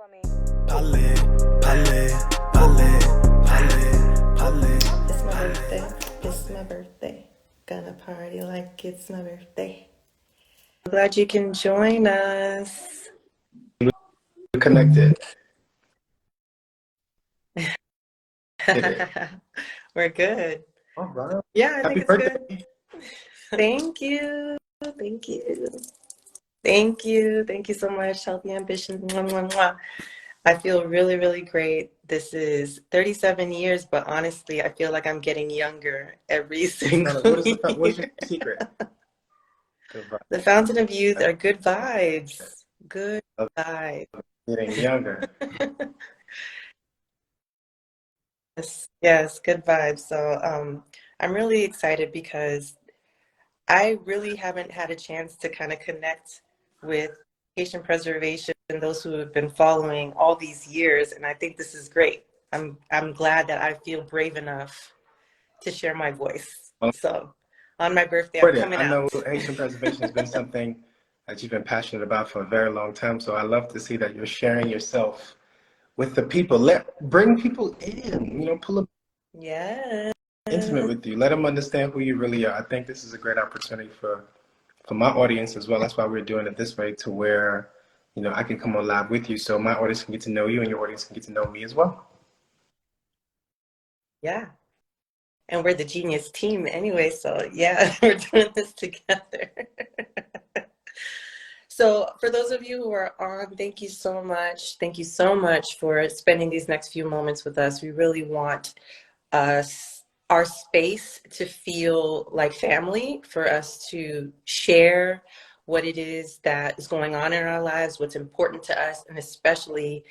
Pale, pale, pale, pale, pale. It's my birthday. It's my birthday. Gonna party like it's my birthday. I'm glad you can join us. We're connected. Did it. We're good. All right. Yeah, I think Happy it's good. birthday. Thank you. Thank you. Thank you. Thank you so much. Healthy ambition. Mwah, mwah, mwah. I feel really, really great. This is 37 years, but honestly, I feel like I'm getting younger every single What is your year. secret? Good vibe. The fountain of youth are good vibes. Good Of vibes. getting younger. Yes, yes, good vibes. So I'm really excited because I really haven't had a chance to kind of connect with Haitian preservation and those who have been following all these years, and I think this is great. I'm glad that I feel brave enough to share my voice. Well, So on my birthday, I'm important. coming I know out. Haitian preservation has been something that you've been passionate about for a very long time. So I love to see that you're sharing yourself with the people. Bring people in, pull them Yes. intimate with you. Let them understand who you really are. I think this is a great opportunity for my audience as well. That's why we're doing it this way, to where, I can come on live with you so my audience can get to know you and your audience can get to know me as well. Yeah. And we're the Jeanius team anyway, so yeah, we're doing this together. So for those of you who are on, thank you so much. Thank you so much for spending these next few moments with us. We really want us, our space to feel like family, for us to share what it is that is going on in our lives, what's important to us, and especially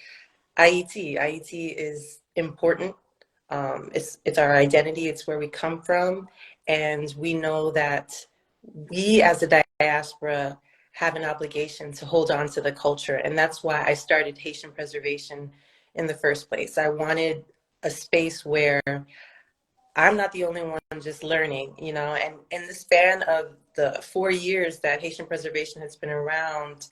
Ayiti. Ayiti is important. It's our identity. It's where we come from, and we know that we as a diaspora have an obligation to hold on to the culture, and that's why I started Haitian preservation in the first place. I wanted a space where I'm not the only one just learning, and in the span of the 4 years that Haitian preservation has been around,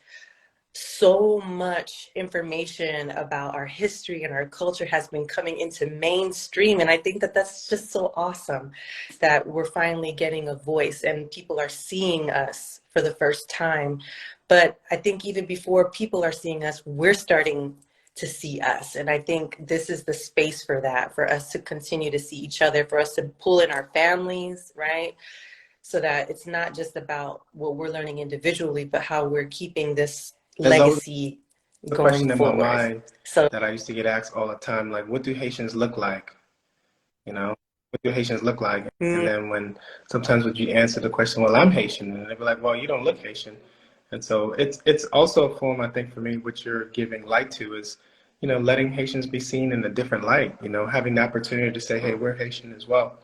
so much information about our history and our culture has been coming into mainstream, and I think that that's just so awesome that we're finally getting a voice and people are seeing us for the first time. But I think even before people are seeing us, we're starting to see us, and I think this is the space for that, for us to continue to see each other, for us to pull in our families, right? So that it's not just about what we're learning individually, but how we're keeping this There's always legacy a going question in my forward. mind So that I used to get asked all the time, like, what do Haitians look like? What do Haitians look like? And mm, then sometimes when you answer the question, well, I'm Haitian, and they'll be like, well, you don't look Haitian. And so it's also a form, I think, for me, what you're giving light to is, letting Haitians be seen in a different light, having the opportunity to say, hey, we're Haitian as well.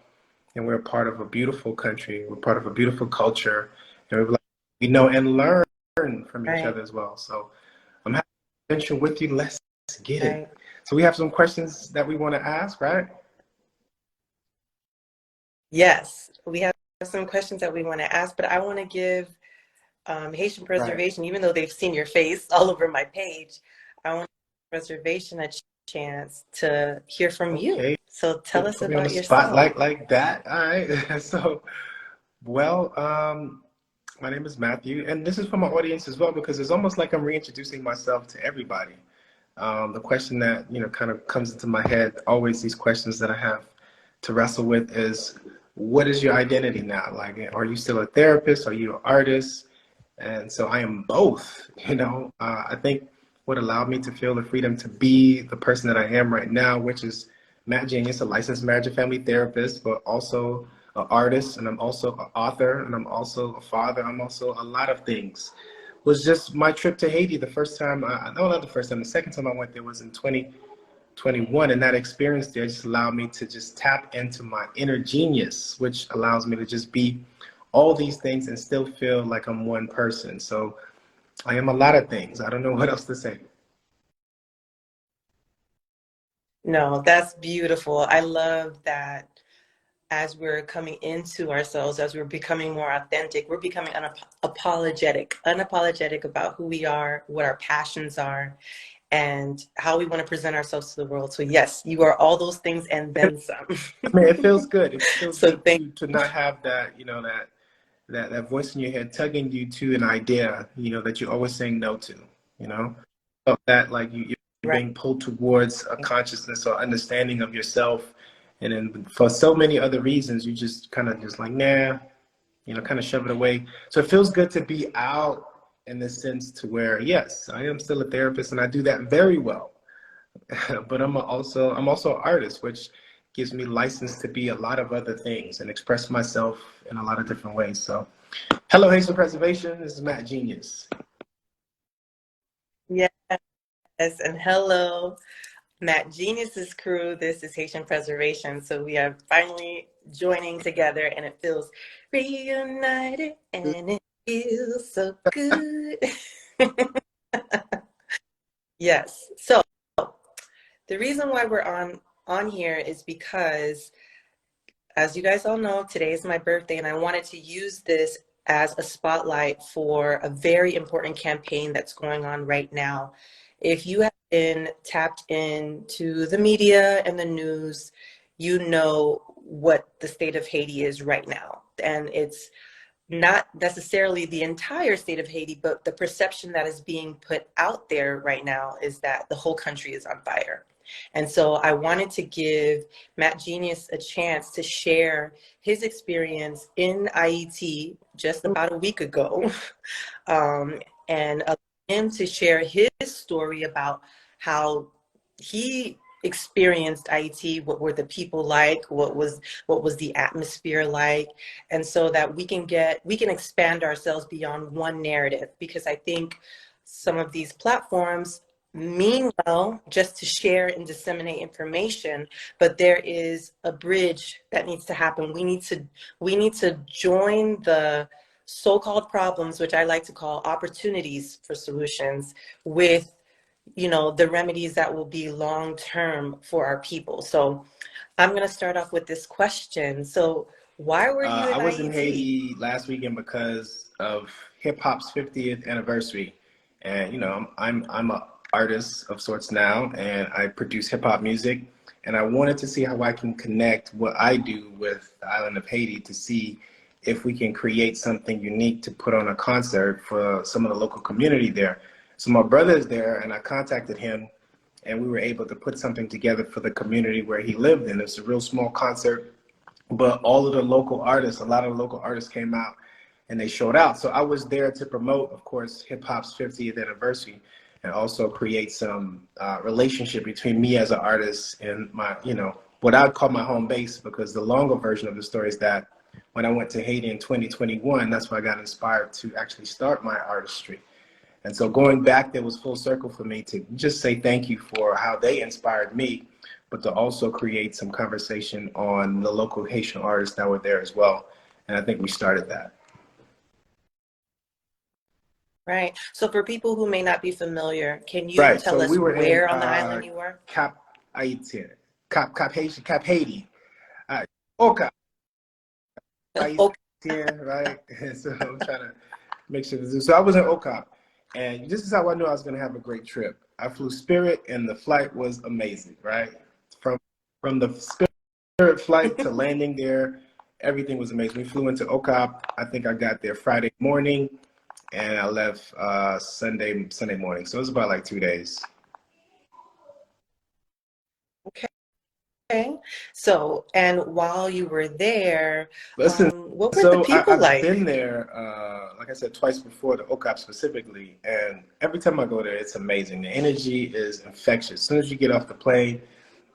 And we're part of a beautiful country. We're part of a beautiful culture. And we know and learn from each right, other as well. So I'm happy to venture with you. Let's get it. right. So we have some questions that we want to ask, right? Yes, we have some questions that we want to ask, but I want to give Haitian Right. preservation, even though they've seen your face all over my page, I want preservation a chance to hear from you. Okay. So tell us Put me on the about yourself. spotlight like that. All right. So, well, my name is Matthew, and this is for my audience as well, because it's almost like I'm reintroducing myself to everybody. The question that, kind of comes into my head, always these questions that I have to wrestle with is, what is your identity now? Like, are you still a therapist? Are you an artist? And so I am both, I think what allowed me to feel the freedom to be the person that I am right now, which is Matt Jeanius, a licensed marriage and family therapist, but also an artist, and I'm also an author, and I'm also a father. I'm also a lot of things. Was just my trip to Haiti the first time, no, not the first time, the second time I went there was in 2021, and that experience there just allowed me to just tap into my inner genius, which allows me to just be all these things and still feel like I'm one person. So I am a lot of things. I don't know what else to say. No, that's beautiful. I love that as we're coming into ourselves, as we're becoming more authentic, we're becoming unapologetic about who we are, what our passions are, and how we want to present ourselves to the world. So yes, you are all those things and then some. I mean, it feels good. It feels So good thank to not have that, that voice in your head tugging you to an idea, that you're always saying no to, you know? So that like you're right. being pulled towards a consciousness or understanding of yourself. And then for so many other reasons, you just kind of just like, nah, kind of shove it away. So it feels good to be out in the sense to where, yes, I am still a therapist and I do that very well. But I'm also an artist, which gives me license to be a lot of other things and express myself in a lot of different ways. So, hello, Haitian Preservation. This is Matt Jeanius. Yes, and hello, Matt Jeanius's crew. This is Haitian Preservation. So we are finally joining together, and it feels reunited, and it feels so good. Yes. So the reason why we're on here is because, as you guys all know, today is my birthday, and I wanted to use this as a spotlight for a very important campaign that's going on right now. If you have been tapped into the media and the news, you know what the state of Haiti is right now. And it's not necessarily the entire state of Haiti, but the perception that is being put out there right now is that the whole country is on fire. And so I wanted to give Matt Jeanius a chance to share his experience in Ayiti just about a week ago, and allow him to share his story about how he experienced Ayiti, what were the people like, what was the atmosphere like, and so that we can expand ourselves beyond one narrative, because I think some of these platforms mean well just to share and disseminate information, but there is a bridge that needs to happen. We need to join the so-called problems, which I like to call opportunities for solutions, with the remedies that will be long-term for our people. So I'm going to start off with this question. So why were you in I was in Haiti? Haiti last weekend because of hip hop's 50th anniversary, and I'm a artist of sorts now, and I produce hip hop music, and I wanted to see how I can connect what I do with the island of Haiti to see if we can create something unique to put on a concert for some of the local community there. So my brother is there, and I contacted him, and we were able to put something together for the community where he lived in. It's a real small concert, but all of the local artists, a lot of the local artists came out and they showed out. So I was there to promote, of course, hip hop's 50th anniversary, and also create some relationship between me as an artist and my, what I'd call my home base, because the longer version of the story is that when I went to Haiti in 2021, that's where I got inspired to actually start my artistry. And so going back there was full circle for me to just say thank you for how they inspired me, but to also create some conversation on the local Haitian artists that were there as well. And I think we started that. Right. So for people who may not be familiar, can you Right. tell So we us were in where on the island you were? Cap Haiti, Cap Haiti, Oka Haiti, Okay. right? And so I'm trying to make sure this is, so I was in Oka, and this is how I knew I was going to have a great trip. I flew Spirit, and the flight was amazing, right? From the Spirit flight to landing there, everything was amazing. We flew into Okap. I think I got there Friday morning, and I left Sunday morning. So it was about like 2 days. Okay. So, and while you were there, Listen, what were the so people I've been like? there, like I said, twice before, the OCOP specifically, and every time I go there, it's amazing. The energy is infectious. As soon as you get off the plane,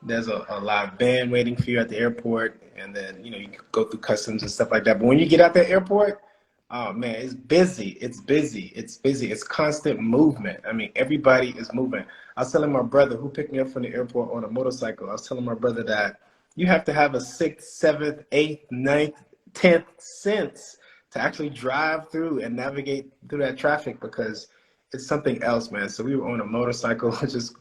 there's a live band waiting for you at the airport, and then you go through customs and stuff like that. But when you get out the airport, oh man, it's busy. It's busy. It's busy. It's constant movement. I mean, everybody is moving. I was telling my brother who picked me up from the airport on a motorcycle. I was telling my brother that you have to have a sixth, seventh, eighth, ninth, 10th sense to actually drive through and navigate through that traffic, because it's something else, man. So we were on a motorcycle just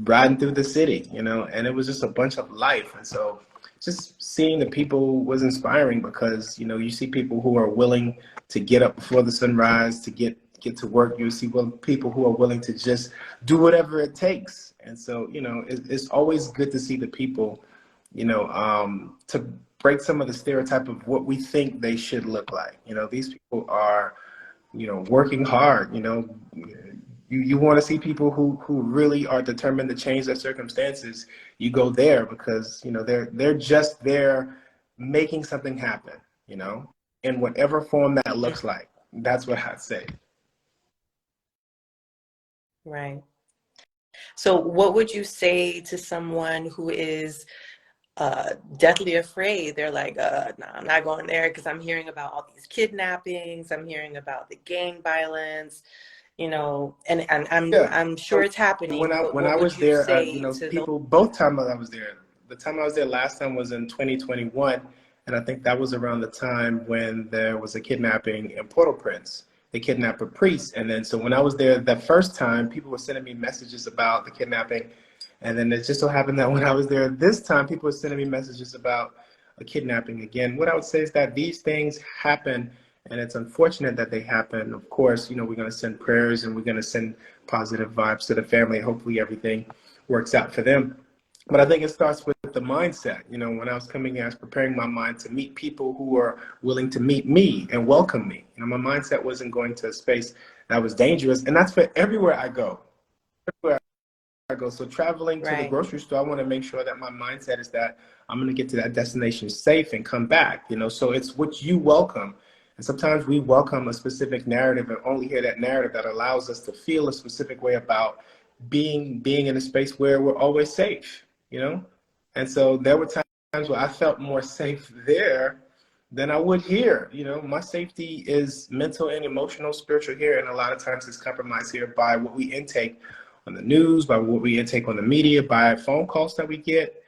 riding through the city, and it was just a bunch of life. And so just seeing the people was inspiring, because, you see people who are willing to get up before the sunrise, to get get to work, you'll see people who are willing to just do whatever it takes. And so, it's always good to see the people, to break some of the stereotype of what we think they should look like. These people are, working hard. You want to see people who really are determined to change their circumstances. You go there because, they're just there making something happen, in whatever form that looks like. That's what I'd say. Right. So what would you say to someone who is deathly afraid? They're like, no, I'm not going there because I'm hearing about all these kidnappings. I'm hearing about the gang violence, and Yeah. I'm sure it's happening. But When what I would was you there, say to those? people, both times I was there, the time I was there last time was in 2021. And I think that was around the time when there was a kidnapping in Port-au-Prince. They kidnapped a priest. And then, so when I was there the first time, people were sending me messages about the kidnapping. And then it just so happened that when I was there this time, people were sending me messages about a kidnapping again. What I would say is that these things happen, and it's unfortunate that they happen. Of course, we're going to send prayers and we're going to send positive vibes to the family. Hopefully everything works out for them. But I think it starts with the mindset. When I was coming here, I was preparing my mind to meet people who are willing to meet me and welcome me. My mindset wasn't going to a space that was dangerous. And that's for everywhere I go. Everywhere I go. So traveling to the Right. grocery store, I want to make sure that my mindset is that I'm going to get to that destination safe and come back. So it's what you welcome. And sometimes we welcome a specific narrative and only hear that narrative that allows us to feel a specific way about being in a space where we're always safe. And so there were times where I felt more safe there than I would here. My safety is mental and emotional, spiritual here, and a lot of times it's compromised here by what we intake on the news, by what we intake on the media, by phone calls that we get,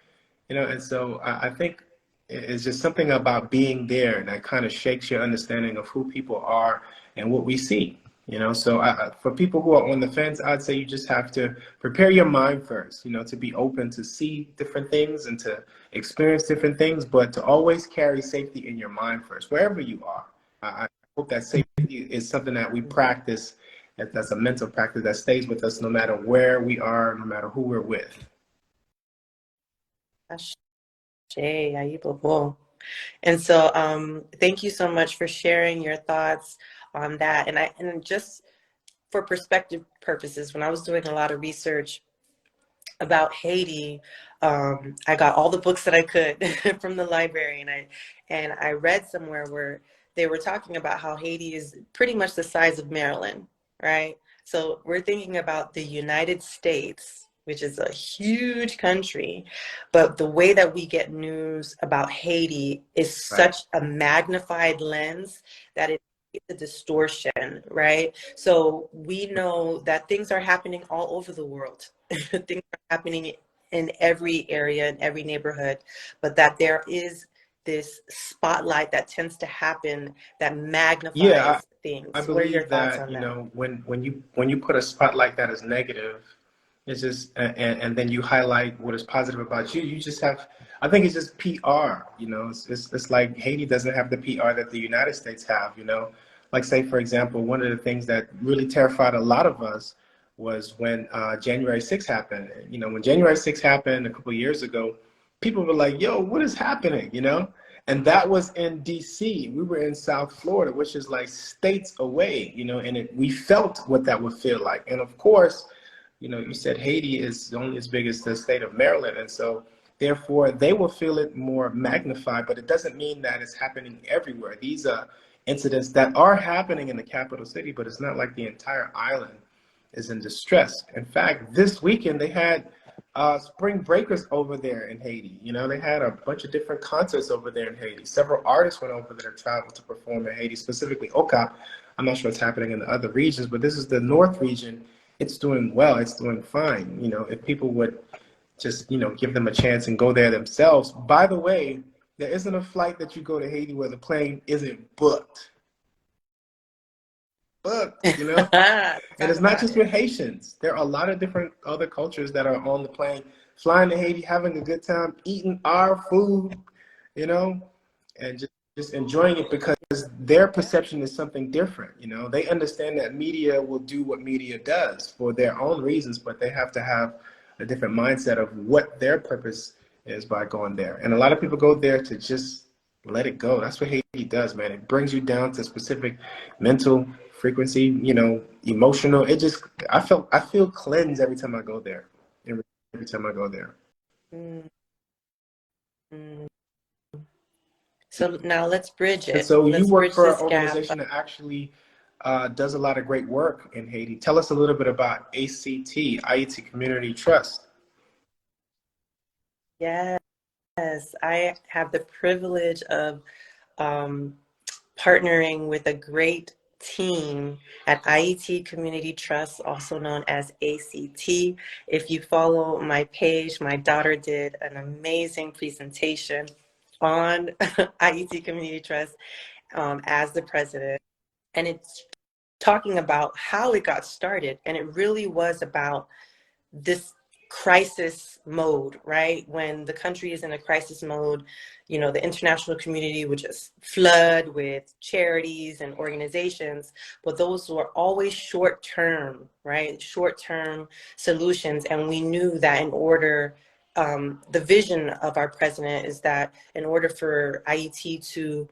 and so I think it's just something about being there that kind of shakes your understanding of who people are and what we see. So for people who are on the fence, I'd say you just have to prepare your mind first, to be open to see different things and to experience different things, but to always carry safety in your mind first, wherever you are. I hope that safety is something that we practice, that's a mental practice that stays with us no matter where we are, no matter who we're with. And so thank you so much for sharing your thoughts on that. And just for perspective purposes, when I was doing a lot of research about Haiti, I got all the books that I could from the library, and I read somewhere where they were talking about how Haiti is pretty much the size of Maryland, right? So we're thinking about the United States, which is a huge country, but the way that we get news about Haiti is such a magnified lens that it's a distortion, right? So we know that things are happening all over the world. Things are happening in every area, in every neighborhood, but that there is this spotlight that tends to happen that magnifies things. I What are your believe thoughts that, on that? when you put a spotlight that is negative, it's just, and then you highlight what is positive about you, you just have, I think it's just PR, it's like Haiti doesn't have the PR that the United States have, like say, for example, one of the things that really terrified a lot of us was when January 6th happened. When January 6th happened a couple of years ago, people were like, yo, what is happening, And that was in DC. We were in South Florida, which is like states away, and we felt what that would feel like. And of course, you said Haiti is only as big as the state of Maryland. And so therefore they will feel it more magnified, but it doesn't mean that it's happening everywhere. These are incidents that are happening in the capital city, but it's not like the entire island is in distress. In fact, this weekend they had spring breakers over there in Haiti. They had a bunch of different concerts over there in Haiti. Several artists went over there to travel to perform in Haiti, specifically OCA. I'm not sure what's happening in the other regions, but this is the North region. It's doing well. It's doing fine. If people would just, give them a chance and go there themselves. By the way, there isn't a flight that you go to Haiti where the plane isn't booked. And it's not just with Haitians. There are a lot of different other cultures that are on the plane, flying to Haiti, having a good time, eating our food, and just enjoying it because their perception is something different. You know, they understand that media will do what media does for their own reasons, but they have to have a different mindset of what their purpose is by going there. And a lot of people go there to just let it go. That's what Haiti does, man. It brings you down to specific mental frequency, you know, emotional. It just, I feel cleansed every time I go there. Every time I go there. Mm, mm. So now let's bridge And it. so you Let's work bridge for an this gap. organization that actually does a lot of great work in Haiti. Tell us a little bit about ACT, Ayiti Community Trust. Yes, I have the privilege of um, partnering with a great team at Ayiti Community Trust, also known as ACT. If you follow my page, my daughter did an amazing presentation on Ayiti Community Trust as the president. And it's talking about how it got started. And it really was about this crisis mode, right? When the country is in a crisis mode, you know, the international community would just flood with charities and organizations, but those were always short term, right? Short term solutions. And we knew that in order, the vision of our president is that in order for IET to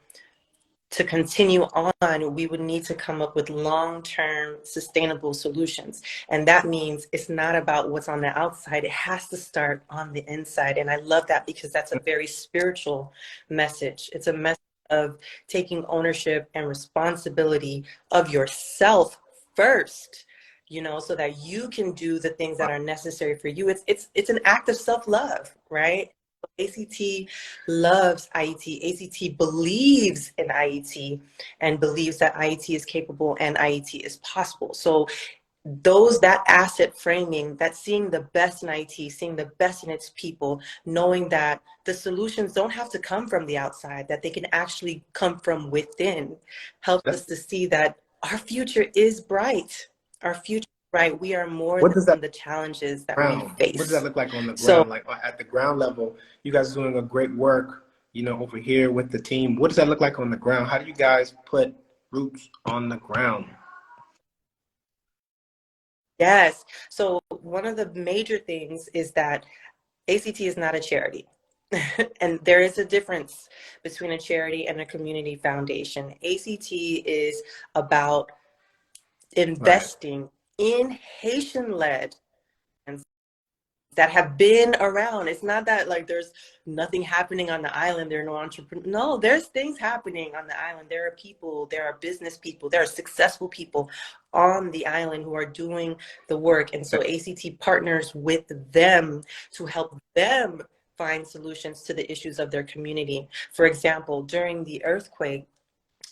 continue on, we would need to come up with long-term sustainable solutions. And that means it's not about what's on the outside, it has to start on the inside. And I love that because that's a very spiritual message. It's a message of taking ownership and responsibility of yourself first, you know, so that you can do the things that are necessary for you. It's an act of self-love, right? ACT loves IET. ACT believes in IET and believes that IET is capable and IET is possible. So that asset framing, that seeing the best in IET, seeing the best in its people, knowing that the solutions don't have to come from the outside, that they can actually come from within, helps us to see that our future is bright. Our future is bright. We are more What does that than the challenges that we ground? What does that face. look like on the So ground? Like at the ground level, you guys are doing a great work, you know, over here with the team. What does that look like on the ground? How do you guys put roots on the ground? yes. So one of the major things is that ACT is not a charity. And there is a difference between a charity and a community foundation. ACT is about Right. investing in Haitian-led that have been around. It's not that like there's nothing happening on the island. There are no entrepreneurs. No, there's things happening on the island. There are people, there are business people, there are successful people on the island who are doing the work. And so ACT partners with them to help them find solutions to the issues of their community. For example, during the earthquake,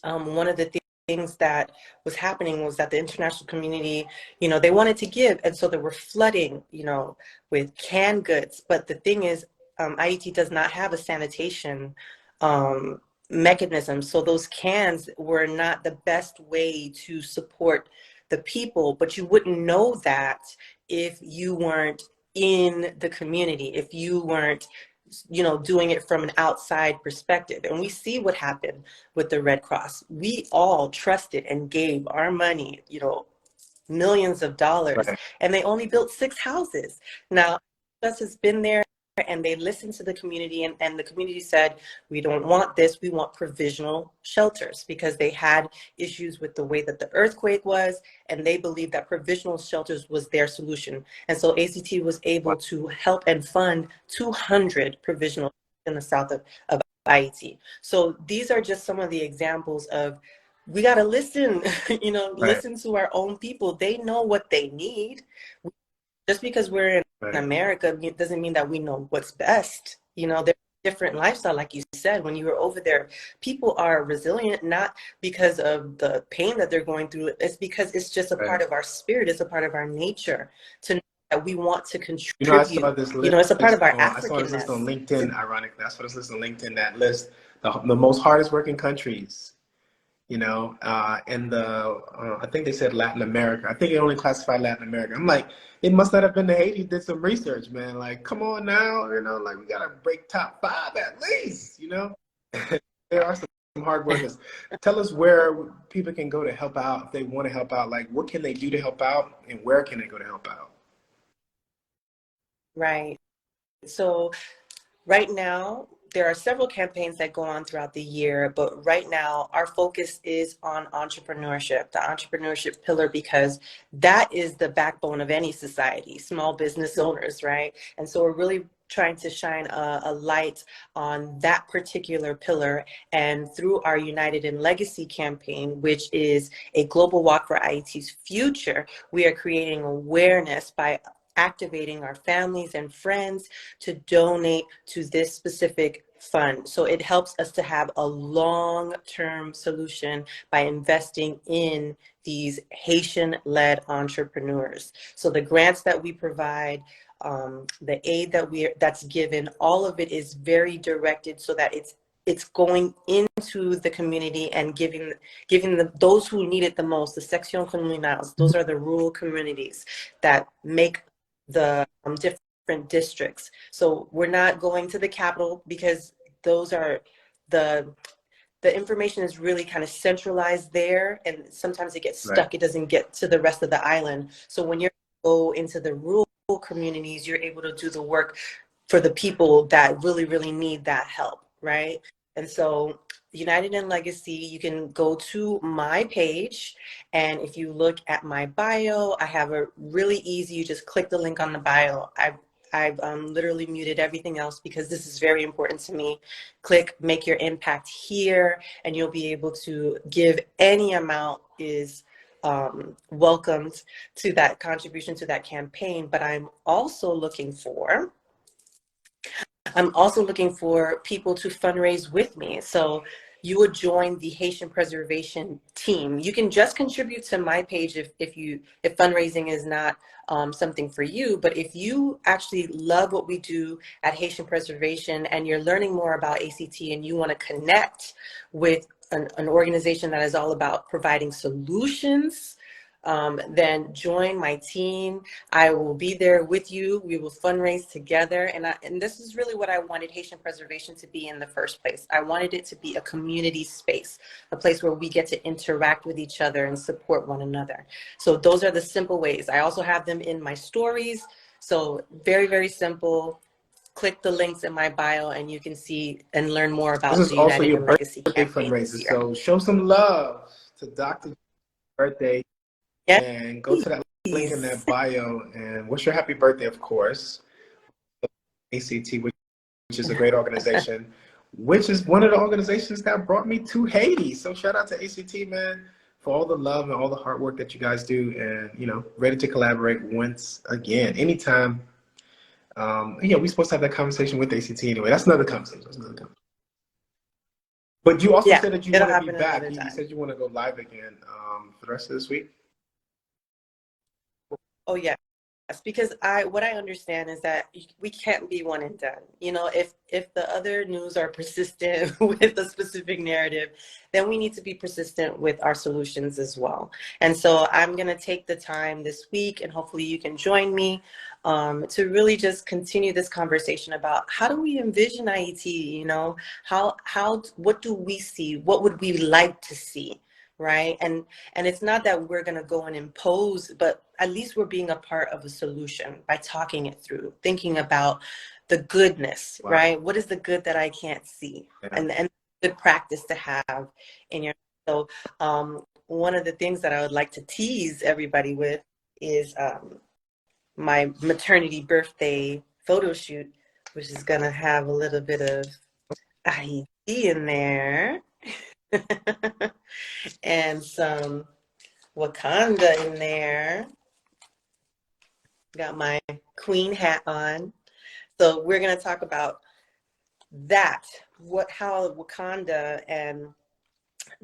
one of the things that was happening was that the international community, you know, they wanted to give, and so they were flooding, you know, with canned goods. But the thing is, IET does not have a sanitation mechanism, so those cans were not the best way to support the people. But you wouldn't know that if you weren't in the community, if you weren't, you know, doing it from an outside perspective. And we see what happened with the Red Cross. We all trusted and gave our money, you know, millions of dollars, Right. and they only built 6 houses. Now, us has been there, and they listened to the community, and the community said, we don't want this, we want provisional shelters, because they had issues with the way that the earthquake was, and they believed that provisional shelters was their solution. And so ACT was able to help and fund 200 provisional in the south of IET. So these are just some of the examples of, we got to listen, you know, Right. listen to our own people. They know what they need. Just because we're in Right. America doesn't mean that we know what's best. You know, there's different lifestyle, like you said, when you were over there, people are resilient, not because of the pain that they're going through. It's because it's just a Right. part of our spirit. It's a part of our nature to know that we want to You know, I saw contribute. this You know, it's a part of list our on, I saw this list on Africanness. LinkedIn, ironically. I saw this list on LinkedIn that lists the most hardest working countries, you know, and I think they said Latin America. I think they only classified Latin America. I'm like, it must not have been the Haiti did some research, man. Like, come on now, you know, like we gotta break top 5 at least, you know. There are some hard workers. Tell us where people can go to help out if they want to help out. Like, what can they do to help out, and where can they go to help out? Right. So right now, there are several campaigns that go on throughout the year, but right now our focus is on entrepreneurship, the entrepreneurship pillar, because that is the backbone of any society, small business owners, right? And so we're really trying to shine a light on that particular pillar. And through our United in Legacy campaign, which is a global walk for IET's future, we are creating awareness by activating our families and friends to donate to this specific fund. So it helps us to have a long-term solution by investing in these Haitian-led entrepreneurs. So the grants that we provide, the aid that's given, all of it is very directed so that it's going into the community and giving those who need it the most, the sections communales, those are the rural communities that make the different districts. So we're not going to the capital because those are the information is really kind of centralized there, and sometimes it gets stuck. Right. It doesn't get to the rest of the island. So when you go into the rural communities, you're able to do the work for the people that really, really need that help, right? And so United in Legacy, you can go to my page, and if you look at my bio, I have a really easy, you just click the link on the bio. I've literally muted everything else because this is very important to me. Click Make Your Impact here, and you'll be able to give any amount is welcomed to that contribution to that campaign. But I'm also looking for people to fundraise with me. So you would join the Haitian preservation team. You can just contribute to my page if fundraising is not something for you. But if you actually love what we do at Haitian Preservation and you're learning more about ACT and you want to connect with an organization that is all about providing solutions, then join my team. I will be there with you. We will fundraise together. And this is really what I wanted Haitian Preservation to be in the first place. I wanted it to be a community space, a place where we get to interact with each other and support one another. So those are the simple ways. I also have them in my stories. So very, very simple. Click the links in my bio and you can see and learn more This about is the also United your in Legacy birthday campaign this fundraiser, year. so show some love to Dr. birthday. Yes, And go to that link in that bio and wish her happy birthday, of course. ACT, which is a great organization, which is one of the organizations that brought me to Haiti. So shout out to ACT, man, for all the love and all the hard work that you guys do, and ready to collaborate once again, anytime. We're supposed to have that conversation with ACT anyway. That's another conversation. But you also said that you it'll want to be happen back. another You time. said you want to go live again for the rest of this week. Oh yeah. Yes, because what I understand is that we can't be one and done. If the other news are persistent with a specific narrative, then we need to be persistent with our solutions as well. And so I'm going to take the time this week, and hopefully you can join me to really just continue this conversation about how do we envision IET, what do we see? What would we like to see? Right. And it's not that we're going to go and impose, but at least we're being a part of a solution by talking it through, thinking about the goodness, Wow. right? What is the good that I can't see? Yeah. And good practice to have in your. So one of the things that I would like to tease everybody with is my maternity birthday photo shoot, which is going to have a little bit of IET in there. And some Wakanda in there. Got my queen hat on. So we're going to talk about that, how Wakanda and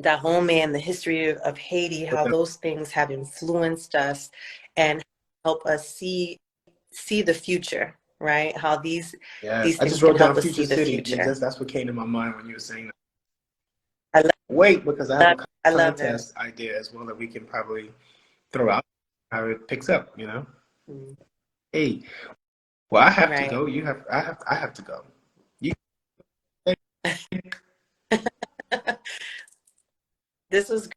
Dahomey and the history of Haiti, how those things have influenced us and help us see the future, right? How these I things just can wrote down help us Future see the City. future. That's what came to my mind when you were saying that. I love, Wait, because I have a I love that. contest idea as well that we can probably throw out how it picks up. Mm. Hey, well, I have to Right. go. I have to go. You. This was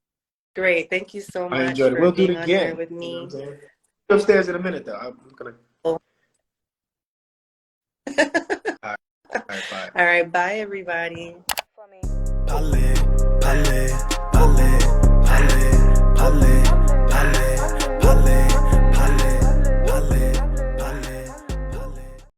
great. Thank you so I much enjoyed it. for We'll do it being on here again. with You know what I'm me. saying? Upstairs in a minute, though. I'm gonna. All All right, bye. right, bye everybody. Parler, parler.